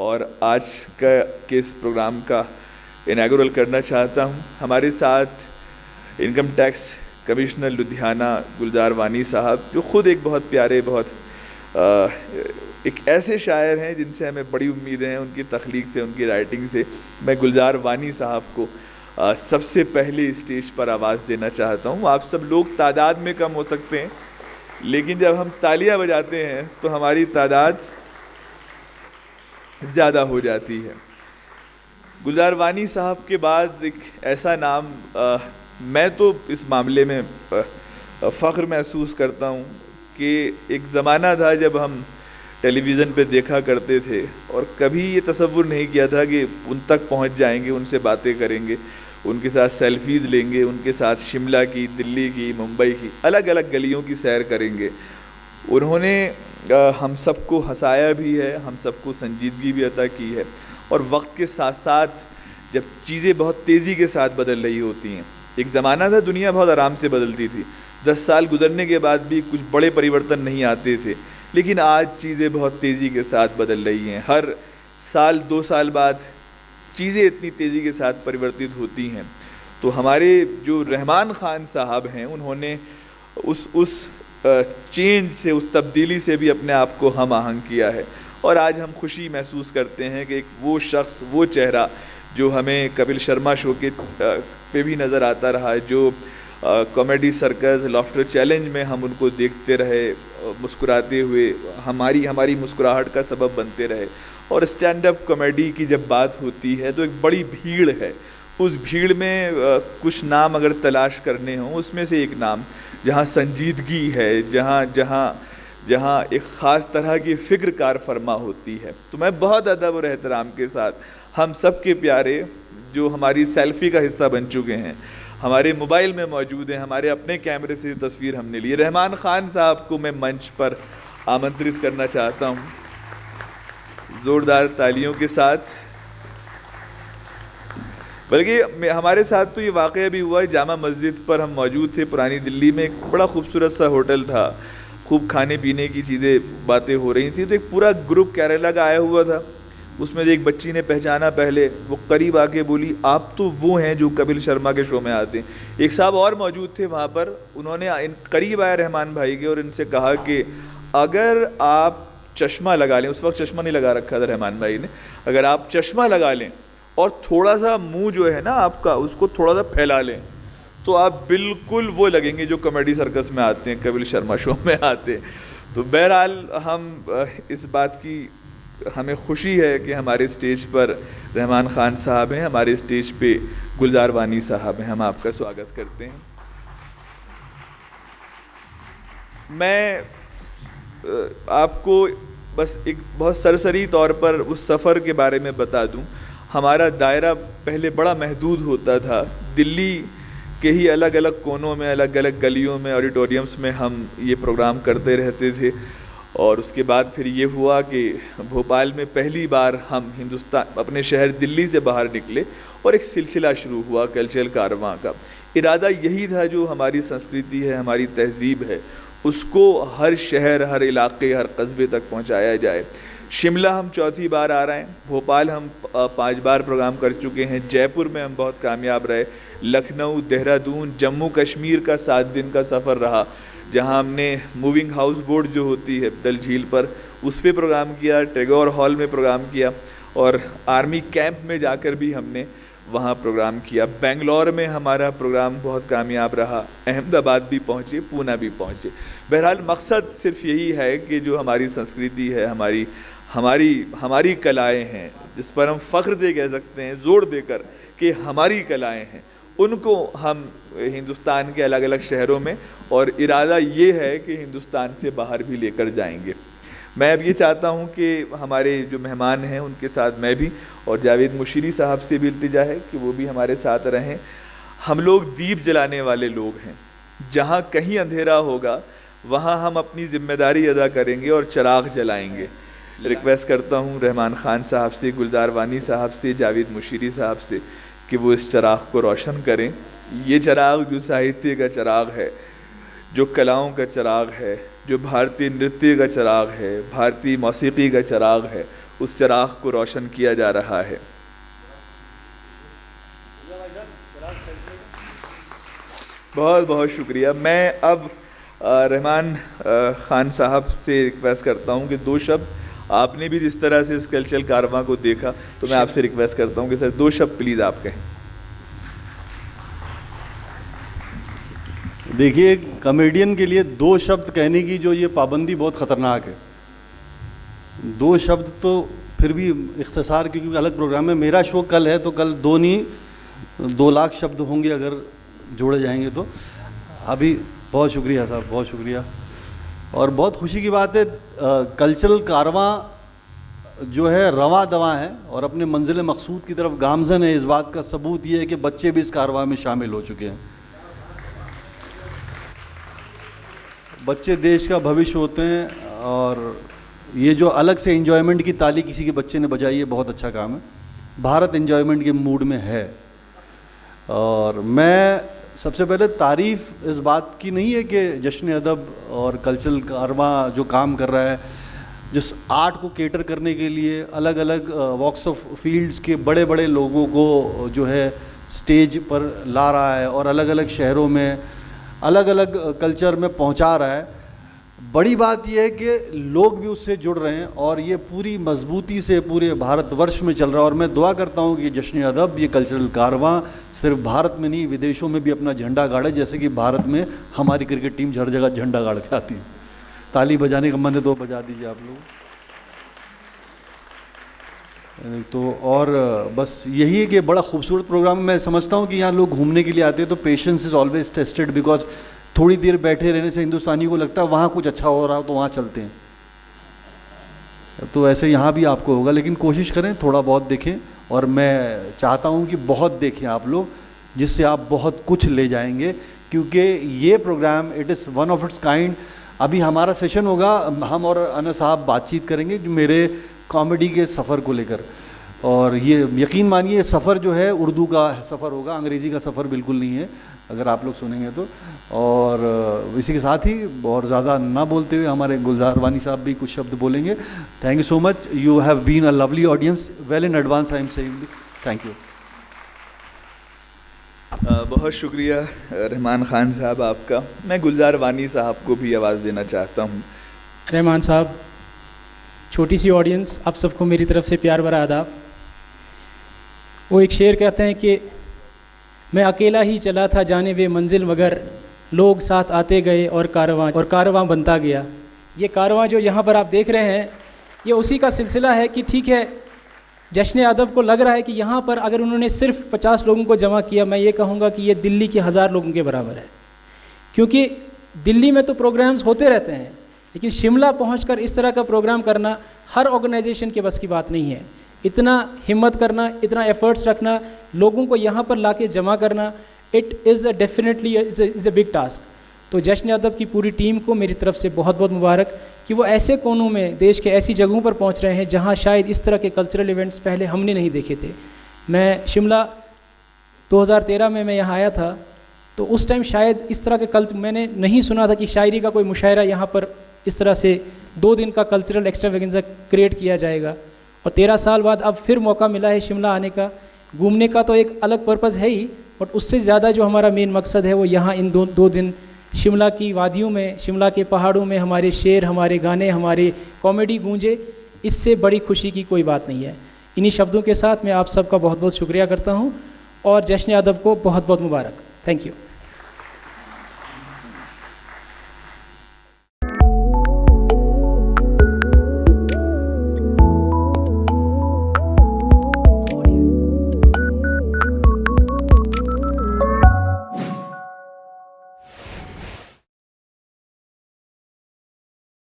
और आज के इस प्रोग्राम का इनॉग्रेट करना चाहता हूं। हमारे साथ इनकम टैक्स कमिश्नर लुधियाना गुलजार वानी साहब, जो ख़ुद एक बहुत प्यारे, एक ऐसे शायर हैं जिनसे हमें बड़ी उम्मीदें हैं, उनकी तख्लीक से, उनकी राइटिंग से। मैं गुलजार वानी साहब को सबसे पहले स्टेज पर आवाज़ देना चाहता हूँ। आप सब लोग तादाद में कम हो सकते हैं, लेकिन जब हम तालियां बजाते हैं तो हमारी तादाद ज़्यादा हो जाती है। गुलजार वानी साहब के बाद एक ऐसा नाम, मैं तो इस मामले में फ़ख्र महसूस करता हूँ कि एक ज़माना था जब हम टेलीविज़न पे देखा करते थे और कभी ये तसव्वुर नहीं किया था कि उन तक पहुँच जाएंगे, उनसे बातें करेंगे, उनके साथ सेल्फीज़ लेंगे, उनके साथ शिमला की, दिल्ली की, मुंबई की अलग अलग गलियों की सैर करेंगे। उन्होंने हम सबको हंसाया भी है, हम सबको संजीदगी भी अता की है। और वक्त के साथ साथ जब चीज़ें बहुत तेज़ी के साथ बदल रही होती हैं, एक ज़माना था दुनिया बहुत आराम से बदलती थी, 10 साल गुजरने के बाद भी कुछ बड़े परिवर्तन नहीं आते थे, लेकिन आज चीज़ें बहुत तेज़ी के साथ बदल रही हैं। हर साल 2 साल बाद चीज़ें इतनी तेज़ी के साथ परिवर्तित होती हैं। तो हमारे जो रहमान ख़ान साहब हैं, उन्होंने उस चेंज से, उस तब्दीली से भी अपने आप को हम आहंग किया है। और आज हम खुशी महसूस करते हैं कि एक वो शख्स, वो चेहरा जो हमें कपिल शर्मा शो के पे भी नज़र आता रहा, जो कॉमेडी सर्कस, लॉफ्टर चैलेंज में हम उनको देखते रहे मुस्कुराते हुए, हमारी मुस्कुराहट का सबब बनते रहे। और स्टैंड अप कॉमेडी की जब बात होती है तो एक बड़ी भीड़ है, उस भीड़ में कुछ नाम अगर तलाश करने हों, उसमें से एक नाम जहाँ संजीदगी है, जहाँ एक ख़ास तरह की फ़िक्र कार फरमा होती है। तो मैं बहुत अदब और एहतराम के साथ हम सब के प्यारे, जो हमारी सेल्फ़ी का हिस्सा बन चुके हैं, हमारे मोबाइल में मौजूद हैं, हमारे अपने कैमरे से तस्वीर हमने ली, रहमान ख़ान साहब को मैं मंच पर आमंत्रित करना चाहता हूँ ज़ोरदार तालियों के साथ। बल्कि हमारे साथ तो ये वाक़या भी हुआ है, जामा मस्जिद पर हम मौजूद थे, पुरानी दिल्ली में एक बड़ा खूबसूरत सा होटल था, खूब खाने पीने की चीज़ें, बातें हो रही थी। तो एक पूरा ग्रुप केरला का आया हुआ था, उसमें एक बच्ची ने पहचाना, पहले वो करीब आके बोली, आप तो वो हैं जो कपिल शर्मा के शो में आते हैं। एक साहब और मौजूद थे वहाँ पर, उन्होंने करीब आया रहमान भाई के और इनसे कहा कि अगर आप चश्मा लगा लें, उस वक्त चश्मा नहीं लगा रखा था रहमान भाई ने, अगर आप चश्मा लगा लें और थोड़ा सा मुंह जो है ना आपका, उसको थोड़ा सा फैला लें, तो आप बिल्कुल वो लगेंगे जो कॉमेडी सर्कस में आते हैं, कपिल शर्मा शो में आते हैं। तो बहरहाल हम इस बात की हमें खुशी है कि हमारे स्टेज पर रहमान ख़ान साहब हैं, हमारे स्टेज पे गुलजार वानी साहब हैं। हम आपका स्वागत करते हैं। मैं आपको बस एक बहुत सरसरी तौर पर उस सफ़र के बारे में बता दूं। हमारा दायरा पहले बड़ा महदूद होता था, दिल्ली के ही अलग अलग कोनों में, अलग अलग गलियों में, ऑडिटोरियम्स में हम ये प्रोग्राम करते रहते थे। और उसके बाद फिर ये हुआ कि भोपाल में पहली बार हम हिंदुस्तान, अपने शहर दिल्ली से बाहर निकले और एक सिलसिला शुरू हुआ कल्चरल कारवां का। इरादा यही था, जो हमारी संस्कृति है, हमारी तहज़ीब है, उसको हर शहर, हर इलाके, हर कस्बे तक पहुंचाया जाए। शिमला हम चौथी बार आ रहे हैं, भोपाल हम 5 बार प्रोग्राम कर चुके हैं, जयपुर में हम बहुत कामयाब रहे, लखनऊ, देहरादून, जम्मू कश्मीर का 7 दिन का सफ़र रहा, जहां हमने मूविंग हाउस बोट जो होती है डल झील पर, उस पर प्रोग्राम किया, टैगोर हॉल में प्रोग्राम किया, और आर्मी कैंप में जाकर भी हमने वहाँ प्रोग्राम किया। बेंगलोर में हमारा प्रोग्राम बहुत कामयाब रहा, अहमदाबाद भी पहुँचे, पूना भी पहुँचे। बहरहाल मकसद सिर्फ यही है कि जो हमारी संस्कृति है, हमारी कलाएं हैं, जिस पर हम फ़ख्र से कह सकते हैं ज़ोर देकर कि हमारी कलाएं हैं, उनको हम हिंदुस्तान के अलग अलग शहरों में, और इरादा ये है कि हिंदुस्तान से बाहर भी लेकर जाएंगे। मैं अब ये चाहता हूँ कि हमारे जो मेहमान हैं उनके साथ मैं भी, और जावेद मुशीरी साहब से भी इल्तिजा है कि वो भी हमारे साथ रहें। हम लोग दीप जलाने वाले लोग हैं, जहाँ कहीं अंधेरा होगा वहाँ हम अपनी ज़िम्मेदारी अदा करेंगे और चिराग जलाएंगे। रिक्वेस्ट करता हूँ रहमान ख़ान साहब से, गुलजार वानी साहब से, जावेद मुशीरी साहब से कि वो इस चिराग को रोशन करें। ये चिराग जो साहित्य का चिराग है, जो कलाओं का चिराग है, जो भारतीय नृत्य का चिराग है, भारतीय मौसीकी का चिराग है, उस चिराग को रोशन किया जा रहा है। बहुत बहुत शुक्रिया। मैं अब रहमान ख़ान साहब से रिक्वेस्ट करता हूं कि दो शब्द, आपने भी जिस तरह से इस कल्चरल कारवां को देखा, तो मैं आपसे रिक्वेस्ट करता हूं कि सर दो शब्द प्लीज़ आप कहें। देखिए, कॉमेडियन के लिए दो शब्द कहने की जो ये पाबंदी बहुत ख़तरनाक है। दो शब्द तो फिर भी इख्तिसार, क्योंकि अलग प्रोग्राम है। मेरा शो कल है, तो कल दो नहीं 2 लाख शब्द होंगे अगर जोड़े जाएंगे तो। अभी बहुत शुक्रिया साहब, बहुत शुक्रिया। और बहुत खुशी की बात है, कल्चरल कारवां जो है रवा दवा है और अपने मंजिल मकसूद की तरफ गामज़न है। इस बात का सबूत ये है कि बच्चे भी इस कारवां में शामिल हो चुके हैं। बच्चे देश का भविष्य होते हैं और ये जो अलग से एंजॉयमेंट की ताली किसी के बच्चे ने बजाई है, बहुत अच्छा काम है। भारत एंजॉयमेंट के मूड में है। और मैं सबसे पहले तारीफ़ इस बात की नहीं है कि जश्न अदब और कल्चरल कारवां जो काम कर रहा है, जिस आर्ट को केटर करने के लिए अलग अलग वॉक्स ऑफ फील्ड्स के बड़े बड़े लोगों को जो है स्टेज पर ला रहा है और अलग अलग शहरों में अलग अलग कल्चर में पहुंचा रहा है। बड़ी बात यह है कि लोग भी उससे जुड़ रहे हैं और ये पूरी मजबूती से पूरे भारतवर्ष में चल रहा है। और मैं दुआ करता हूँ कि जश्न अदब, ये कल्चरल कारवां सिर्फ भारत में नहीं, विदेशों में भी अपना झंडा गाड़े, जैसे कि भारत में हमारी क्रिकेट टीम हर जगह झंडा गाड़ के आती है। ताली बजाने का मन है तो बजा दीजिए आप लोग। तो और बस यही है कि बड़ा खूबसूरत प्रोग्राम। मैं समझता हूँ कि यहाँ लोग घूमने के लिए आते हैं तो patience is always tested, because थोड़ी देर बैठे रहने से हिंदुस्तानी को लगता है वहाँ कुछ अच्छा हो रहा हो तो वहाँ चलते हैं। तो ऐसे यहाँ भी आपको होगा, लेकिन कोशिश करें थोड़ा बहुत देखें। और मैं चाहता हूँ कि बहुत देखें आप लोग, जिससे आप बहुत कुछ ले जाएंगे, क्योंकि ये program it is one of its kind. अभी हमारा सेशन होगा, हम और अनस साहब बातचीत करेंगे जो मेरे कॉमेडी के सफ़र को लेकर। और ये यकीन मानिए सफ़र जो है उर्दू का सफ़र होगा, अंग्रेज़ी का सफ़र बिल्कुल नहीं है, अगर आप लोग सुनेंगे तो। और इसी के साथ ही और ज़्यादा ना बोलते हुए हमारे गुलजार वानी साहब भी कुछ शब्द बोलेंगे। Thank you so much, you have been a lovely audience, well in advance I am saying this, thank you. बहुत शुक्रिया रहमान ख़ान साहब आपका। मैं गुलजार वानी साहब को भी आवाज़ देना चाहता हूँ। रहमान साहब, छोटी सी ऑडियंस, आप सबको मेरी तरफ से प्यार भरा आदाब। वो एक शेर कहते हैं कि मैं अकेला ही चला था जाने वे मंजिल, मगर लोग साथ आते गए और कारवां बनता गया। ये कारवां जो यहाँ पर आप देख रहे हैं, ये उसी का सिलसिला है कि ठीक है, जश्न अदब को लग रहा है कि यहाँ पर अगर उन्होंने सिर्फ 50 लोगों को जमा किया, मैं ये कहूँगा कि ये दिल्ली के 1000 लोगों के बराबर है। क्योंकि दिल्ली में तो प्रोग्राम्स होते रहते हैं, लेकिन शिमला पहुंचकर इस तरह का प्रोग्राम करना हर ऑर्गेनाइजेशन के बस की बात नहीं है। इतना हिम्मत करना, इतना एफर्ट्स रखना, लोगों को यहाँ पर लाके जमा करना, it is definitely is a big task. तो जश्न अदब की पूरी टीम को मेरी तरफ से बहुत बहुत मुबारक कि वो ऐसे कोनों में, देश के ऐसी जगहों पर पहुँच रहे हैं जहाँ शायद इस तरह के कल्चरल इवेंट्स पहले हमने नहीं देखे थे। मैं शिमला 2013 में मैं यहाँ आया था, तो उस टाइम शायद इस तरह के मैंने नहीं सुना था कि शायरी का कोई मुशायरा यहाँ पर इस तरह से 2 दिन का कल्चरल एक्स्ट्रावेगेंजा क्रिएट किया जाएगा। और 13 साल बाद अब फिर मौका मिला है शिमला आने का। घूमने का तो एक अलग पर्पज़ है ही, बट उससे ज़्यादा जो हमारा मेन मकसद है वो यहाँ इन 2 दिन शिमला की वादियों में, शिमला के पहाड़ों में हमारे शेर, हमारे गाने, हमारे कॉमेडी गूंजे। इससे बड़ी खुशी की कोई बात नहीं है। इन्हीं शब्दों के साथ मैं आप सबका बहुत बहुत शुक्रिया करता हूँ और जश्न अदब को बहुत बहुत मुबारक। Thank you.